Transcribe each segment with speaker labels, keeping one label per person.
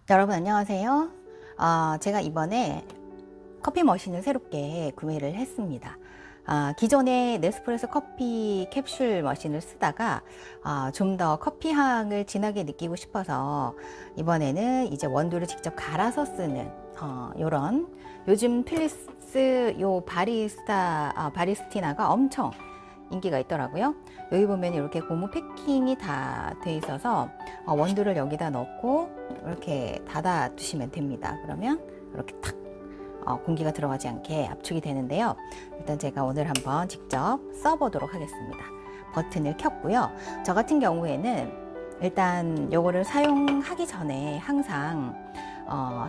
Speaker 1: 여러분 안녕하세요. 제가 이번에 커피 머신을 새롭게 구매를 했습니다. 기존에 네스프레소 커피 캡슐 머신을 쓰다가 좀 더 커피 향을 진하게 느끼고 싶어서 이번에는 이제 원두를 직접 갈아서 쓰는 요런 요즘 필리스 요 바리스티나가 엄청 인기가 있더라고요. 여기 보면 이렇게 고무 패킹이 다 돼 있어서 원두를 여기다 넣고 이렇게 닫아 두시면 됩니다. 그러면 이렇게 탁 공기가 들어가지 않게 압축이 되는데요. 일단 제가 오늘 한번 직접 써보도록 하겠습니다. 버튼을 켰고요. 저 같은 경우에는 일단 요거를 사용하기 전에 항상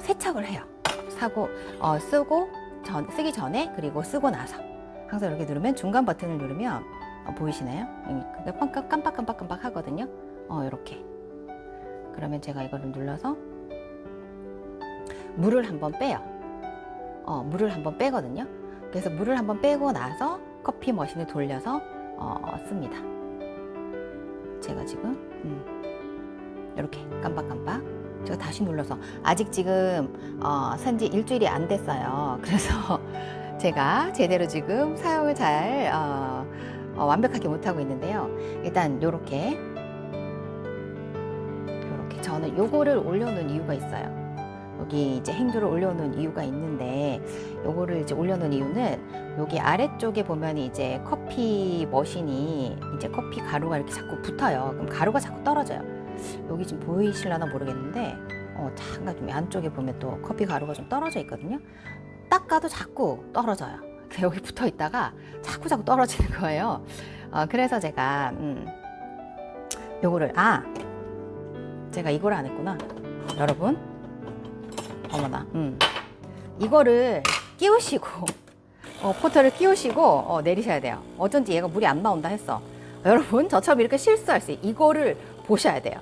Speaker 1: 세척을 해요. 쓰기 전에 그리고 쓰고 나서 항상 이렇게 누르면 중간 버튼을 누르면 보이시나요? 그게 깜빡깜빡 하거든요. 이렇게. 그러면 제가 이거를 눌러서 물을 한번 빼요. 물을 한번 빼거든요. 그래서 물을 한번 빼고 나서 커피 머신을 돌려서 씁니다. 제가 지금 이렇게 깜빡깜빡 제가 다시 눌러서 아직 지금 산지 일주일이 안 됐어요. 그래서 제가 제대로 지금 사용을 잘 완벽하게 못하고 있는데요. 일단 요렇게 저는 요거를 올려놓은 이유가 있어요. 여기 이제 행주를 올려놓은 이유가 있는데, 요거를 이제 올려놓은 이유는 여기 아래쪽에 보면 이제 커피 머신이 이제 커피 가루가 이렇게 자꾸 붙어요. 그럼 가루가 자꾸 떨어져요. 여기 지금 보이실려나 모르겠는데 잠깐 좀 안쪽에 보면 또 커피 가루가 좀 떨어져 있거든요. 닦아도 자꾸 떨어져요. 여기 붙어 있다가 자꾸 떨어지는 거예요. 그래서 제가 요거를 제가 이걸 안 했구나. 여러분, 어머나, 이거를 끼우시고 포터를 끼우시고 내리셔야 돼요. 어쩐지 얘가 물이 안 나온다 했어. 여러분, 저처럼 이렇게 실수할 수 있어요. 이거를 보셔야 돼요.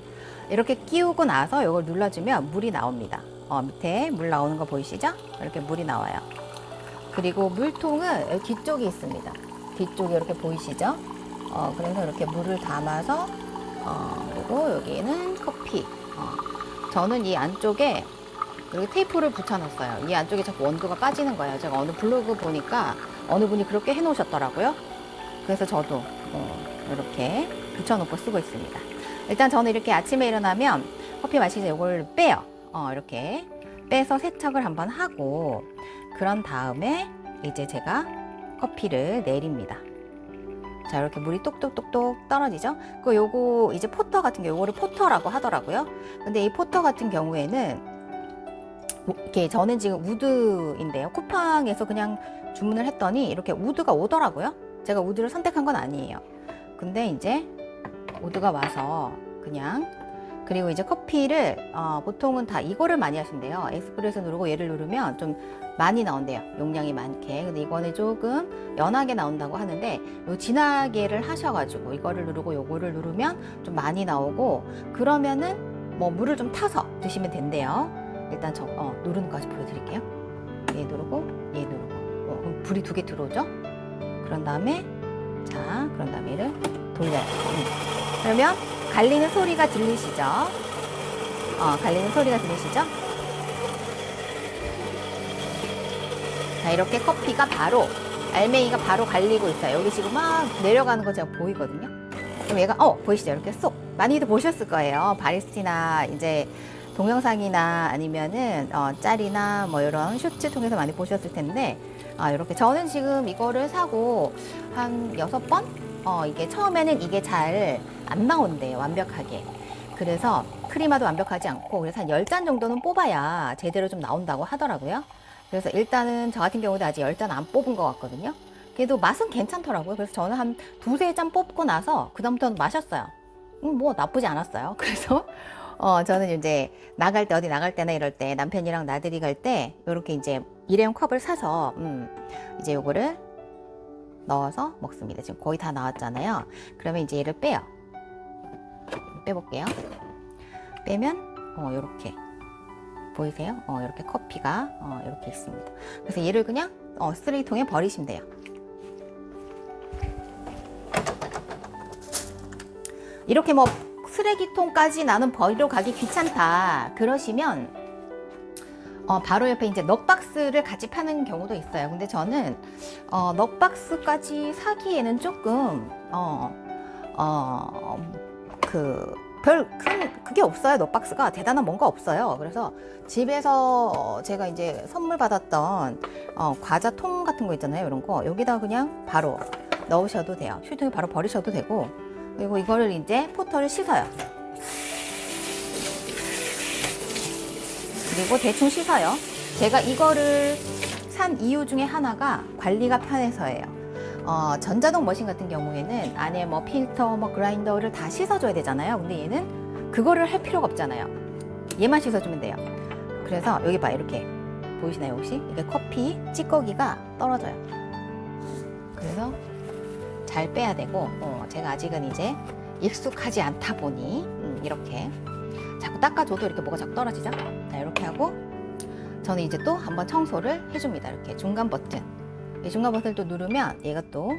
Speaker 1: 이렇게 끼우고 나서 이걸 눌러주면 물이 나옵니다. 밑에 물 나오는 거 보이시죠? 이렇게 물이 나와요. 그리고 물통은 여기 뒤쪽에 있습니다. 뒤쪽에 이렇게 보이시죠? 그래서 이렇게 물을 담아서 그리고 여기는 커피. 저는 이 안쪽에 이렇게 테이프를 붙여놨어요. 이 안쪽에 자꾸 원두가 빠지는 거예요. 제가 어느 블로그 보니까 어느 분이 그렇게 해놓으셨더라고요. 그래서 저도 이렇게 붙여놓고 쓰고 있습니다. 일단 저는 이렇게 아침에 일어나면 커피 마시기 전에 이걸 빼요. 이렇게 빼서 세척을 한번 하고 그런 다음에 이제 제가 커피를 내립니다. 자, 이렇게 물이 똑똑똑똑 떨어지죠? 요거 이제 포터 같은 경우, 요거를 포터라고 하더라고요. 근데 이 포터 같은 경우에는 이렇게 저는 지금 우드인데요. 쿠팡에서 그냥 주문을 했더니 이렇게 우드가 오더라고요. 제가 우드를 선택한 건 아니에요. 근데 이제 우드가 와서 그리고 이제 커피를 보통은 다 이거를 많이 하신대요. 에스프레소 누르고 얘를 누르면 좀 많이 나온대요. 용량이 많게. 근데 이거는 조금 연하게 나온다고 하는데 요 진하게를 하셔가지고 이거를 누르고 요거를 누르면 좀 많이 나오고, 그러면은 뭐 물을 좀 타서 드시면 된대요. 일단 저 누르는 거까지 보여드릴게요. 얘 누르고 얘 누르고 그럼 불이 2개 들어오죠? 그런 다음에 얘를 돌려요. 그러면 갈리는 소리가 들리시죠? 갈리는 소리가 들리시죠? 자, 이렇게 커피가 알맹이가 바로 갈리고 있어요. 여기 지금 막 내려가는 거 제가 보이거든요. 그럼 얘가, 보이시죠? 이렇게 쏙. 많이들 보셨을 거예요. 바리스티나, 이제, 동영상이나 아니면은, 짤이나 뭐 이런 쇼츠 통해서 많이 보셨을 텐데, 이렇게. 저는 지금 이거를 사고 한 6번? 이게 처음에는 이게 잘 안 나온대요. 완벽하게. 그래서 크리마도 완벽하지 않고, 그래서 한 10잔 정도는 뽑아야 제대로 좀 나온다고 하더라고요. 그래서 일단은 저 같은 경우도 아직 10잔 안 뽑은 것 같거든요. 그래도 맛은 괜찮더라고요. 그래서 저는 한 2-3잔 뽑고 나서 그다음부터는 마셨어요. 뭐 나쁘지 않았어요. 그래서 저는 이제 어디 나갈 때나 이럴 때 남편이랑 나들이 갈 때 이렇게 이제 일회용 컵을 사서 이제 요거를 넣어서 먹습니다. 지금 거의 다 나왔잖아요. 그러면 이제 얘를 빼요. 빼볼게요. 빼면 요렇게 보이세요? 이렇게 커피가 이렇게 있습니다. 그래서 얘를 그냥 쓰레기통에 버리시면 돼요. 이렇게 뭐 쓰레기통까지 나는 버리러 가기 귀찮다 그러시면 바로 옆에 이제 넉박스를 같이 파는 경우도 있어요. 근데 저는 넉박스까지 사기에는 조금 그게 없어요. 넉박스가 대단한 뭔가 없어요. 그래서 집에서 제가 이제 선물 받았던 과자 통 같은 거 있잖아요. 이런 거 여기다 그냥 바로 넣으셔도 돼요. 휴대통에 바로 버리셔도 되고, 그리고 이거를 이제 포터를 씻어요. 그리고 대충 씻어요. 제가 이거를 산 이유 중에 하나가 관리가 편해서예요. 전자동 머신 같은 경우에는 안에 뭐 필터, 뭐 그라인더를 다 씻어줘야 되잖아요. 근데 얘는 그거를 할 필요가 없잖아요. 얘만 씻어주면 돼요. 그래서 여기 봐, 이렇게 보이시나요 혹시? 이게 커피 찌꺼기가 떨어져요. 그래서 잘 빼야 되고, 제가 아직은 이제 익숙하지 않다 보니 이렇게 자꾸 닦아줘도 이렇게 뭐가 자꾸 떨어지죠? 자, 이렇게 하고 저는 이제 또 한번 청소를 해줍니다. 이렇게 중간 버튼, 이 중간 버튼을 또 누르면 얘가 또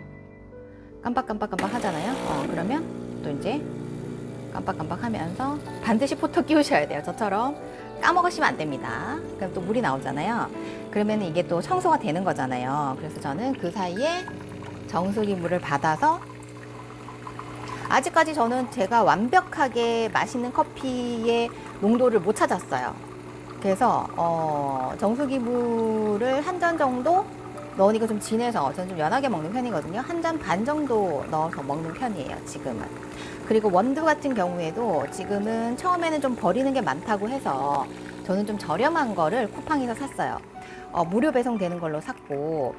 Speaker 1: 깜빡깜빡깜빡 하잖아요. 그러면 또 이제 깜빡깜빡 하면서 반드시 포터 끼우셔야 돼요. 저처럼 까먹으시면 안 됩니다. 그럼 또 물이 나오잖아요. 그러면 이게 또 청소가 되는 거잖아요. 그래서 저는 그 사이에 정수기 물을 받아서, 아직까지 저는 제가 완벽하게 맛있는 커피의 농도를 못 찾았어요. 그래서 정수기 물을 한 잔 정도 넣으니까 좀 진해서 저는 좀 연하게 먹는 편이거든요. 한 잔 반 정도 넣어서 먹는 편이에요, 지금은. 그리고 원두 같은 경우에도 지금은 처음에는 좀 버리는 게 많다고 해서 저는 좀 저렴한 거를 쿠팡에서 샀어요. 무료 배송되는 걸로 샀고,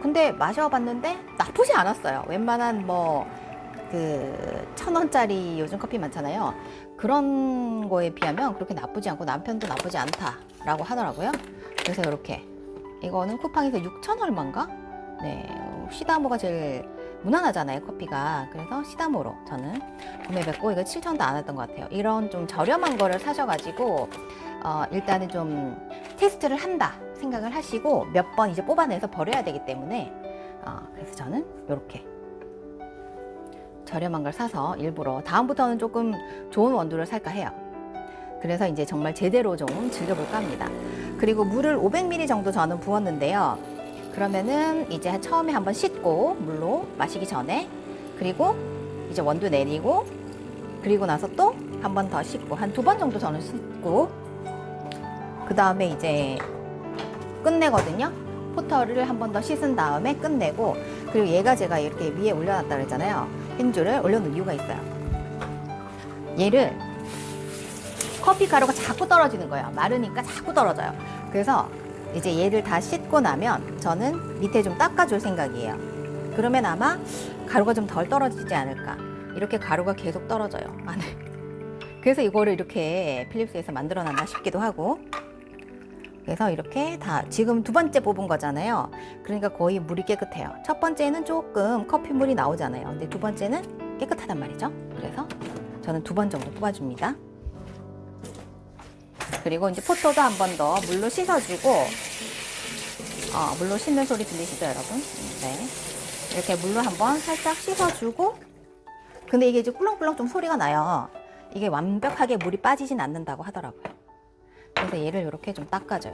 Speaker 1: 근데 마셔봤는데 나쁘지 않았어요. 웬만한 1,000원짜리 요즘 커피 많잖아요. 그런 거에 비하면 그렇게 나쁘지 않고 남편도 나쁘지 않다라고 하더라고요. 그래서 이렇게, 이거는 쿠팡에서 6,000 얼마인가? 네, 시다모가 제일 무난하잖아요, 커피가. 그래서 시다모로 저는 구매했고, 이거 7,000원도 안 했던 것 같아요. 이런 좀 저렴한 거를 사셔가지고 일단은 좀 테스트를 한다 생각을 하시고 몇 번 이제 뽑아내서 버려야 되기 때문에 그래서 저는 이렇게 저렴한 걸 사서 일부러 다음부터는 조금 좋은 원두를 살까 해요. 그래서 이제 정말 제대로 좀 즐겨볼까 합니다. 그리고 물을 500ml 정도 저는 부었는데요. 그러면은 이제 처음에 한번 씻고, 물로 마시기 전에, 그리고 이제 원두 내리고, 그리고 나서 또 한 번 더 씻고, 한 2번 정도 저는 씻고, 그 다음에 이제 끝내거든요. 포터를 한 번 더 씻은 다음에 끝내고, 그리고 얘가 제가 이렇게 위에 올려놨다 그랬잖아요. 행주를 올려놓은 이유가 있어요. 얘를 커피 가루가 자꾸 떨어지는 거예요. 마르니까 자꾸 떨어져요. 그래서 이제 얘를 다 씻고 나면 저는 밑에 좀 닦아줄 생각이에요. 그러면 아마 가루가 좀 덜 떨어지지 않을까. 이렇게 가루가 계속 떨어져요, 안에. 그래서 이거를 이렇게 필립스에서 만들어놨나 싶기도 하고. 그래서 이렇게 다 지금 2번째 뽑은 거잖아요. 그러니까 거의 물이 깨끗해요. 첫 번째는 조금 커피물이 나오잖아요. 근데 2번째는 깨끗하단 말이죠. 그래서 저는 2번 정도 뽑아줍니다. 그리고 이제 포토도 한 번 더 물로 씻어주고, 물로 씻는 소리 들리시죠, 여러분? 네. 이렇게 물로 한번 살짝 씻어주고, 근데 이게 이제 꿀렁꿀렁 좀 소리가 나요. 이게 완벽하게 물이 빠지진 않는다고 하더라고요. 그래서 얘를 이렇게 좀 닦아줘요.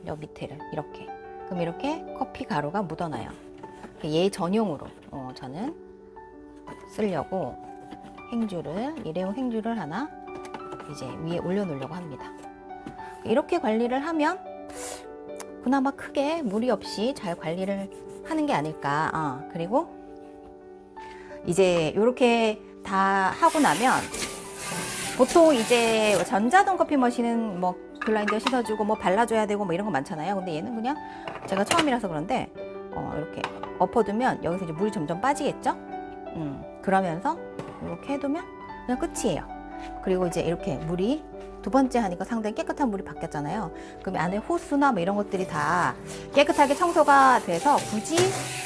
Speaker 1: 여 밑에를 이렇게. 그럼 이렇게 커피 가루가 묻어나요. 얘 전용으로 저는 쓰려고 일회용 행주를 하나 이제 위에 올려놓으려고 합니다. 이렇게 관리를 하면 그나마 크게 무리 없이 잘 관리를 하는 게 아닐까. 그리고 이제 이렇게 다 하고 나면 보통 이제 전자동 커피 머신은 글라인더 씻어주고 발라줘야 되고 이런 거 많잖아요. 근데 얘는 그냥 제가 처음이라서 그런데 이렇게 엎어두면 여기서 이제 물이 점점 빠지겠죠? 그러면서 이렇게 해두면 그냥 끝이에요. 그리고 이제 이렇게 물이 2번째 하니까 상당히 깨끗한 물이 바뀌었잖아요. 그럼 안에 호수나 이런 것들이 다 깨끗하게 청소가 돼서 굳이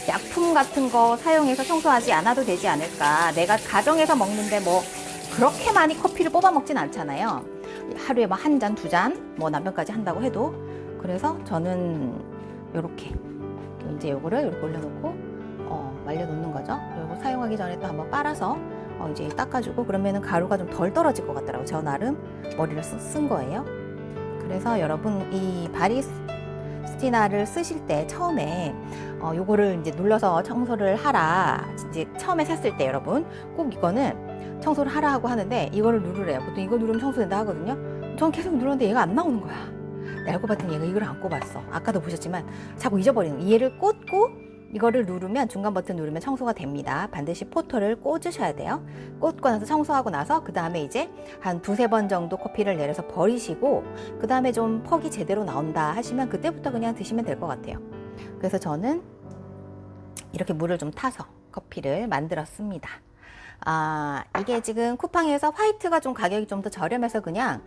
Speaker 1: 약품 같은 거 사용해서 청소하지 않아도 되지 않을까. 내가 가정에서 먹는데 그렇게 많이 커피를 뽑아 먹진 않잖아요. 하루에 1잔, 2잔, 남편까지 한다고 해도. 그래서 저는 요렇게 이제 요거를 이렇게 올려놓고 말려놓는 거죠. 그리고 사용하기 전에 또 한번 빨아서 이제 닦아주고, 그러면은 가루가 좀 덜 떨어질 것 같더라고요. 저 나름 머리를 쓴 거예요. 그래서 여러분 이 바리스티나를 쓰실 때 처음에 요거를 이제 눌러서 청소를 하라. 이제 처음에 샀을 때 여러분 꼭 이거는 청소를 하라 하고 하는데 이거를 누르래요. 보통 이거 누르면 청소된다 하거든요. 전 계속 누르는데 얘가 안 나오는 거야. 알고 봤더니 얘가 이걸 안 꼽았어. 아까도 보셨지만 자꾸 잊어버리는 거. 얘를 꽂고 이거를 누르면 중간 버튼 누르면 청소가 됩니다. 반드시 포토를 꽂으셔야 돼요. 꽂고 나서 청소하고 나서 그 다음에 이제 한 두세 번 정도 커피를 내려서 버리시고 그 다음에 좀 퍽이 제대로 나온다 하시면 그때부터 그냥 드시면 될 것 같아요. 그래서 저는 이렇게 물을 좀 타서 커피를 만들었습니다. 이게 지금 쿠팡에서 화이트가 좀 가격이 좀 더 저렴해서 그냥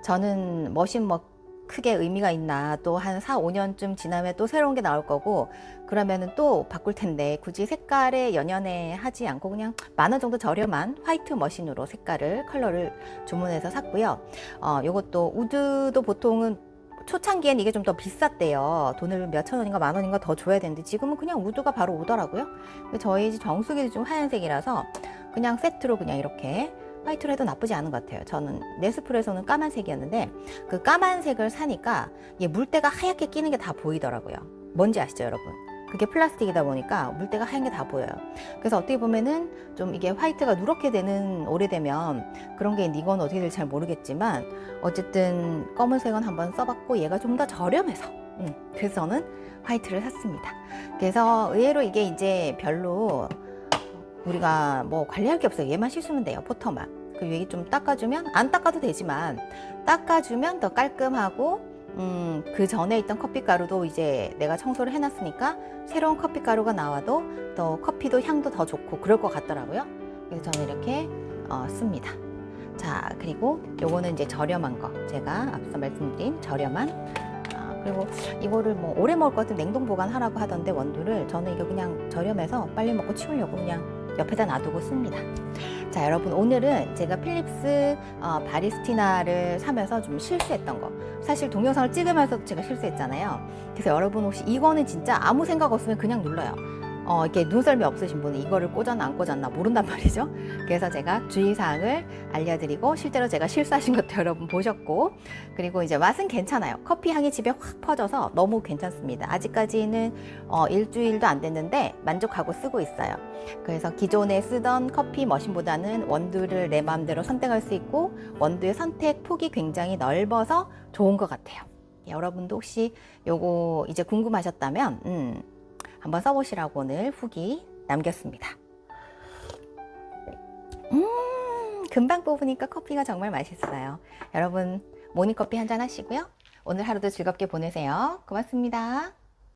Speaker 1: 저는 머신 뭐 크게 의미가 있나, 또 한 4, 5년쯤 지나면 또 새로운 게 나올 거고 그러면은 또 바꿀 텐데 굳이 색깔에 연연해 하지 않고 그냥 10,000원 정도 저렴한 화이트 머신으로 컬러를 주문해서 샀고요. 요것도 우드도 보통은 초창기엔 이게 좀 더 비쌌대요. 돈을 몇천 원인가 10,000원인가 더 줘야 되는데 지금은 그냥 우드가 바로 오더라고요. 저희 집 정수기도 좀 하얀색이라서 그냥 세트로 그냥 이렇게 화이트로 해도 나쁘지 않은 것 같아요. 저는 네스프레소는 까만색이었는데 그 까만색을 사니까 얘 물때가 하얗게 끼는 게 다 보이더라고요. 뭔지 아시죠 여러분? 그게 플라스틱이다 보니까 물때가 하얀 게 다 보여요. 그래서 어떻게 보면은 좀 이게 화이트가 누렇게 되는 오래되면 그런 게 이건 어떻게 될지 잘 모르겠지만 어쨌든 검은색은 한번 써봤고 얘가 좀 더 저렴해서 그래서 저는 화이트를 샀습니다. 그래서 의외로 이게 이제 별로 우리가 뭐 관리할 게 없어요. 얘만 씻으면 돼요. 포터만. 그리고 여기 좀 닦아주면, 안 닦아도 되지만 닦아주면 더 깔끔하고 그 전에 있던 커피가루도 이제 내가 청소를 해놨으니까 새로운 커피가루가 나와도 더 커피도 향도 더 좋고 그럴 것 같더라고요. 그래서 저는 이렇게 씁니다. 자, 그리고 요거는 이제 저렴한 거, 제가 앞서 말씀드린 저렴한 그리고 이거를 뭐 오래 먹을 것 같은 냉동 보관하라고 하던데 원두를 저는 이거 그냥 저렴해서 빨리 먹고 치우려고 그냥 옆에다 놔두고 씁니다. 자, 여러분 오늘은 제가 필립스 바리스티나를 사면서 좀 실수했던 거, 사실 동영상을 찍으면서 제가 실수했잖아요. 그래서 여러분 혹시 이거는 진짜 아무 생각 없으면 그냥 눌러요. 이렇게 눈썰미 없으신 분은 이거를 꽂았나 안 꽂았나 모른단 말이죠. 그래서 제가 주의사항을 알려드리고 실제로 제가 실수하신 것도 여러분 보셨고, 그리고 이제 맛은 괜찮아요. 커피 향이 집에 확 퍼져서 너무 괜찮습니다. 아직까지는 일주일도 안 됐는데 만족하고 쓰고 있어요. 그래서 기존에 쓰던 커피 머신보다는 원두를 내 마음대로 선택할 수 있고 원두의 선택 폭이 굉장히 넓어서 좋은 것 같아요. 여러분도 혹시 요거 이제 궁금하셨다면 한번 써보시라고 오늘 후기 남겼습니다. 금방 뽑으니까 커피가 정말 맛있어요. 여러분 모닝커피 한잔 하시고요. 오늘 하루도 즐겁게 보내세요. 고맙습니다.